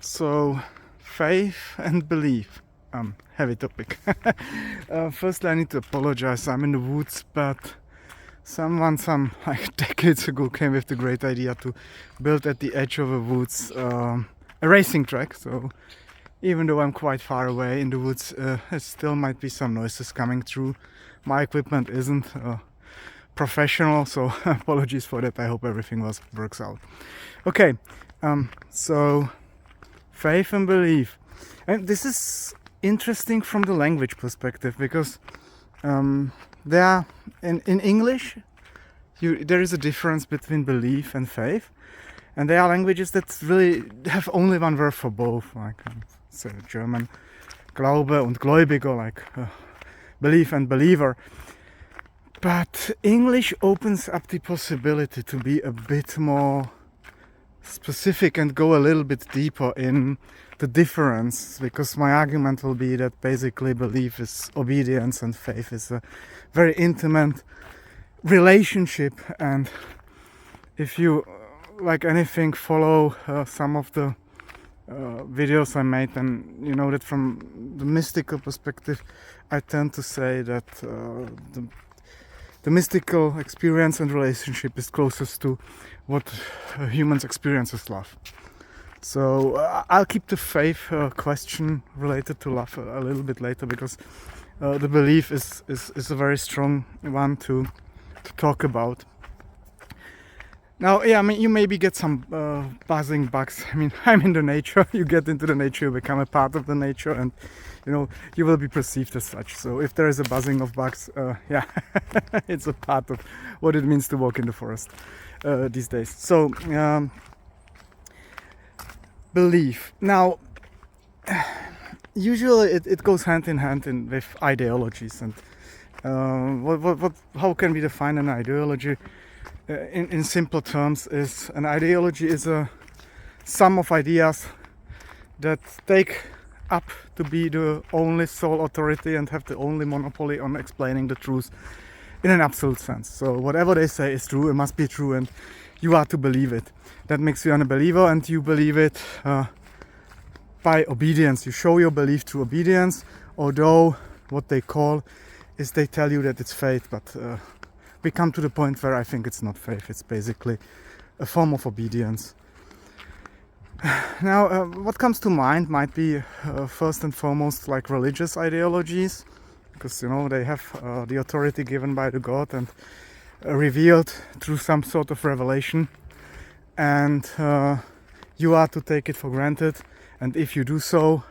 So, faith and belief. Heavy topic. Firstly, I need to apologize. I'm in the woods, but someone some like decades ago came with the great idea to build at the edge of the woods a racing track. So, even though I'm quite far away in the woods, there still might be some noises coming through. My equipment isn't professional, so apologies for that. I hope everything works out. Okay, so faith and belief, and this is interesting from the language perspective because there are in English there is a difference between belief and faith, and there are languages that really have only one word for both, like say German Glaube und Gläubig, or like belief and believer. But English opens up the possibility to be a bit more specific and go a little bit deeper in the difference, because my argument will be that basically belief is obedience and faith is a very intimate relationship. And if you, like anything, follow some of the videos I made, then you know that from the mystical perspective I tend to say that the mystical experience and relationship is closest to what humans experience as love. So I'll keep the faith question related to love a little bit later, because the belief is a very strong one to talk about. Now, yeah, I mean, you maybe get some buzzing bugs. I mean, I'm in the nature. You get into the nature, you become a part of the nature, and you know, you will be perceived as such. So if there is a buzzing of bugs, yeah, it's a part of what it means to walk in the forest these days. So belief. Now, usually it goes hand in hand with ideologies. And how can we define an ideology? In simple terms, is an ideology is a sum of ideas that take up to be the only sole authority and have the only monopoly on explaining the truth in an absolute sense. So whatever they say is true, it must be true, and you are to believe it. That makes you a believer, and you believe it by obedience. You show your belief through obedience, although what they call is they tell you that it's faith, but we come to the point where I think it's not faith, it's basically a form of obedience. Now, what comes to mind might be first and foremost like religious ideologies, because you know they have the authority given by the God and revealed through some sort of revelation, and you are to take it for granted, and if you do so,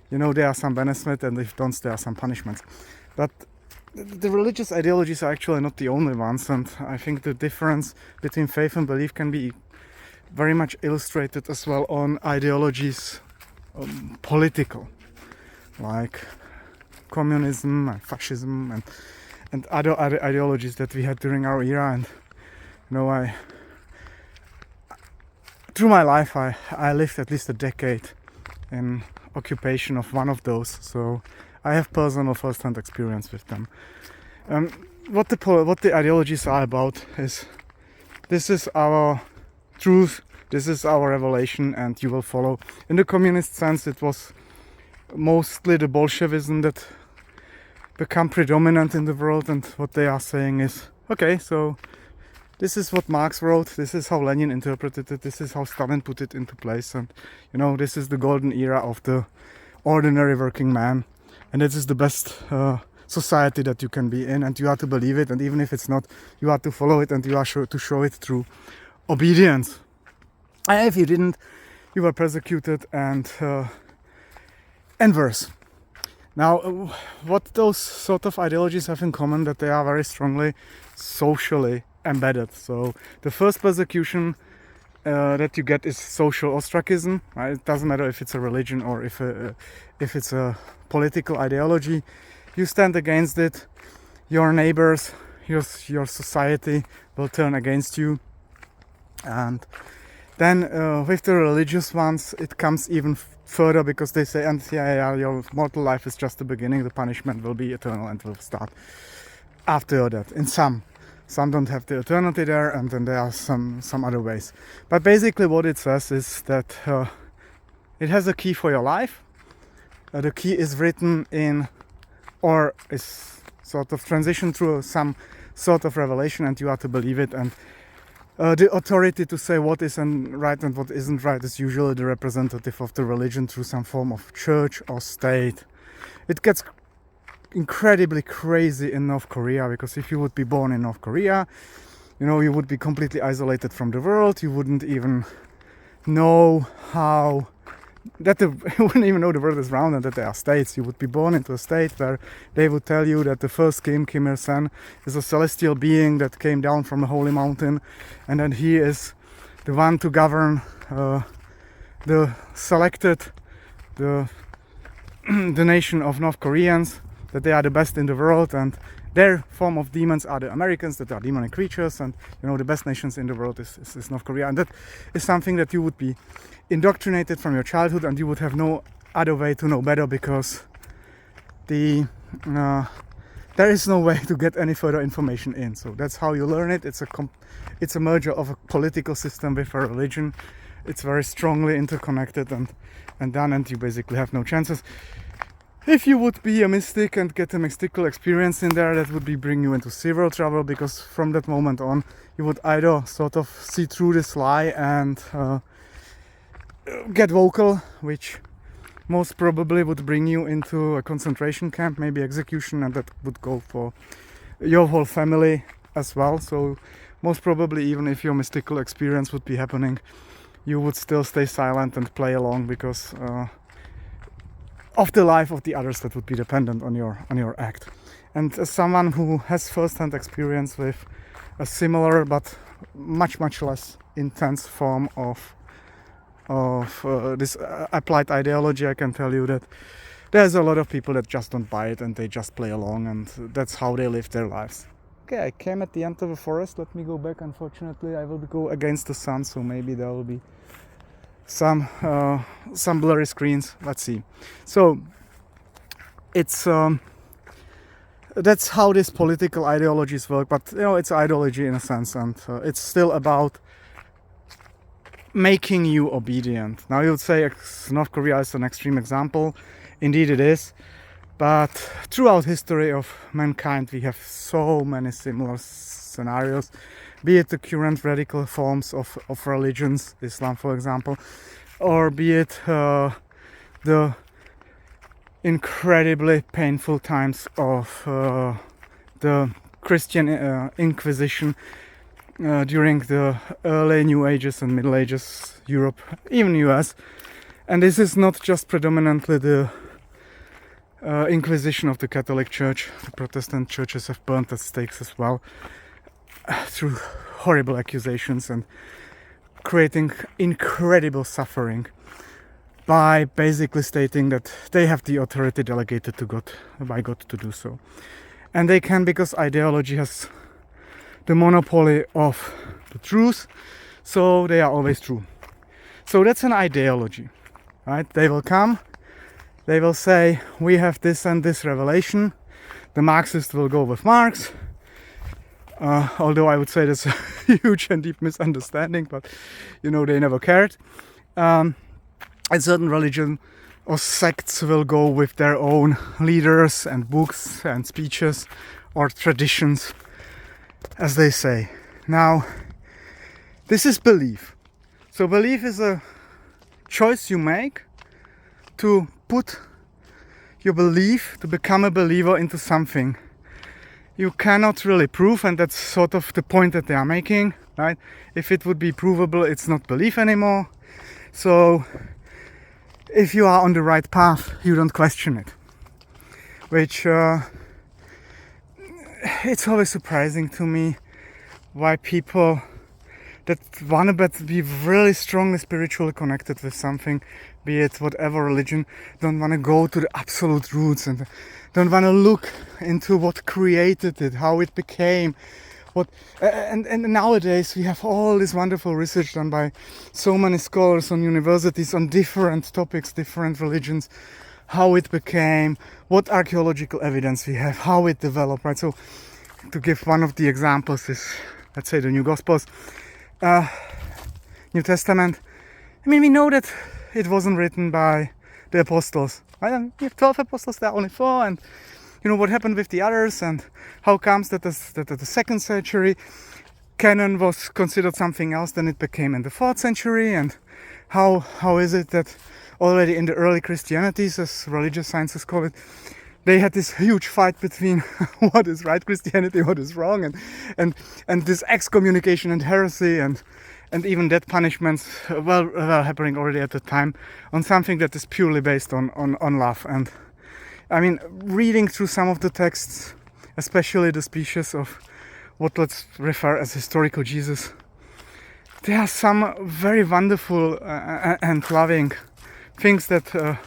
you know, there are some benefits, and if don't, there are some punishments. But the religious ideologies are actually not the only ones, and I think the difference between faith and belief can be very much illustrated as well on ideologies, political, like communism and fascism and other ideologies that we had during our era. And you know, through my life I lived at least a decade in occupation of one of those, so I have personal first-hand experience with them. What the ideologies are about is, this is our truth, this is our revelation, and you will follow. In the communist sense, it was mostly the Bolshevism that become predominant in the world, and what they are saying is, okay, so this is what Marx wrote, this is how Lenin interpreted it, this is how Stalin put it into place, and you know, this is the golden era of the ordinary working man. And this is the best society that you can be in, and you are to believe it, and even if it's not, you are to follow it, and you are to show it through obedience. And if you didn't, you were persecuted and worse. Now, what those sort of ideologies have in common, that they are very strongly socially embedded. So the first persecution that you get is social ostracism. Right? It doesn't matter if it's a religion or if it's a political ideology. You stand against it, your neighbors, your society will turn against you. And then with the religious ones, it comes even further, because they say, and yeah, your mortal life is just the beginning, the punishment will be eternal and will start after that. In some don't have the eternity there, and then there are some other ways. But basically what it says is that It has a key for your life. The key is written in, or is sort of transitioned through some sort of revelation, and you are to believe it. And the authority to say what is right and what isn't right is usually the representative of the religion through some form of church or state. It gets incredibly crazy in North Korea, because if you would be born in North Korea, you know, you would be completely isolated from the world. You wouldn't even know how that you wouldn't even know the world is round and that there are states. You would be born into a state where they would tell you that the first king, Kim Il-sung, is a celestial being that came down from a holy mountain, and then he is the one to govern the selected, the nation of North Koreans, that they are the best in the world, and their form of demons are the Americans, that are demonic creatures, and you know, the best nations in the world is North Korea. And that is something that you would be indoctrinated from your childhood, and you would have no other way to know better, because there is no way to get any further information in. So that's how you learn it. It's a merger of a political system with a religion. It's very strongly interconnected and you basically have no chances. If you would be a mystic and get a mystical experience in there, that would bring you into severe trouble, because from that moment on you would either sort of see through this lie and get vocal, which most probably would bring you into a concentration camp, maybe execution, and that would go for your whole family as well. So most probably, even if your mystical experience would be happening, you would still stay silent and play along, because of the life of the others that would be dependent on your act. And as someone who has first-hand experience with a similar but much less intense form of this applied ideology, I can tell you that there's a lot of people that just don't buy it and they just play along, and that's how they live their lives. Okay, I came at the end of the forest. Let me go back. Unfortunately, I will go against the sun, so maybe there will be some blurry screens. Let's see. So it's that's how these political ideologies work, but you know, it's ideology in a sense, and it's still about making you obedient. Now you would say North Korea is an extreme example. Indeed it is, but throughout history of mankind we have so many similar scenarios, be it the current radical forms of religions, Islam for example, or be it the incredibly painful times of the Christian Inquisition during the early New Ages and Middle Ages, Europe, even US. And this is not just predominantly the Inquisition of the Catholic Church. The Protestant churches have burnt at stakes as well, through horrible accusations and creating incredible suffering by basically stating that they have the authority delegated to God, by God, to do so. And they can, because ideology has the monopoly of the truth, so they are always true. So that's an ideology, right? They will come, they will say, we have this and this revelation. The Marxist will go with Marx, although I would say that's a huge and deep misunderstanding, but you know, they never cared. And certain religion or sects will go with their own leaders and books and speeches or traditions, as they say. Now, this is belief. So belief is a choice you make to put your belief, to become a believer into something you cannot really prove, and that's sort of the point that they are making, right? If it would be provable, it's not belief anymore. So if you are on the right path, you don't question it, which it's always surprising to me why people that want to be really strongly spiritually connected with something, be it whatever religion, don't want to go to the absolute roots and don't want to look into what created it, how it became, and nowadays we have all this wonderful research done by so many scholars on universities on different topics, different religions, how it became, what archaeological evidence we have, how it developed, right? So to give one of the examples is, let's say, the New Gospels, New Testament. I mean, we know that it wasn't written by the apostles. You have 12 apostles, there are only 4, and you know what happened with the others, and how comes that the 2nd century canon was considered something else than it became in the 4th century, and how is it that already in the early Christianities, as religious sciences call it, they had this huge fight between what is right Christianity, what is wrong, and this excommunication and heresy, and even death punishments were happening already at the time on something that is purely based on love. And I mean, reading through some of the texts, especially the speeches of what let's refer as historical Jesus, there are some very wonderful and loving things that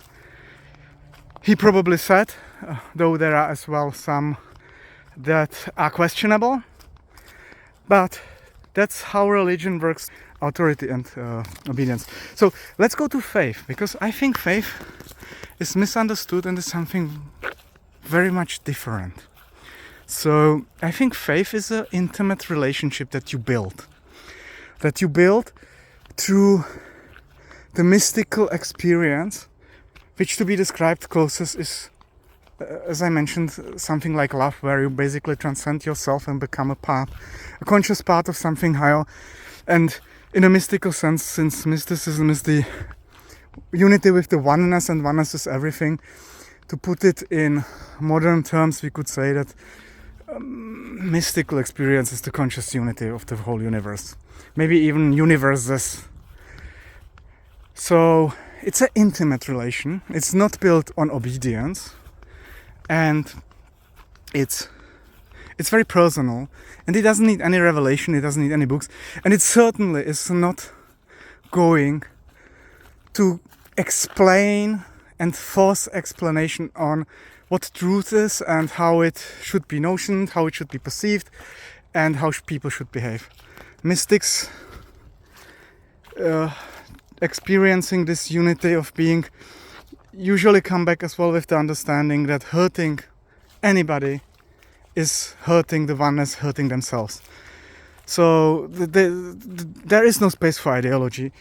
he probably said, though there are as well some that are questionable. But that's how religion works, authority and obedience. So let's go to faith, because I think faith is misunderstood and is something very much different. So I think faith is an intimate relationship that you build through the mystical experience, which to be described closest is, as I mentioned, something like love, where you basically transcend yourself and become a conscious part of something higher. And in a mystical sense, since mysticism is the unity with the oneness, and oneness is everything, to put it in modern terms, we could say that mystical experience is the conscious unity of the whole universe, maybe even universes. So it's an intimate relation. It's not built on obedience, and it's very personal, and it doesn't need any revelation, it doesn't need any books, and it certainly is not going to explain and force explanation on what truth is and how it should be notioned, how it should be perceived, and how people should behave. Mystics experiencing this unity of being usually come back as well with the understanding that hurting anybody is hurting the oneness, hurting themselves. So there is no space for ideology.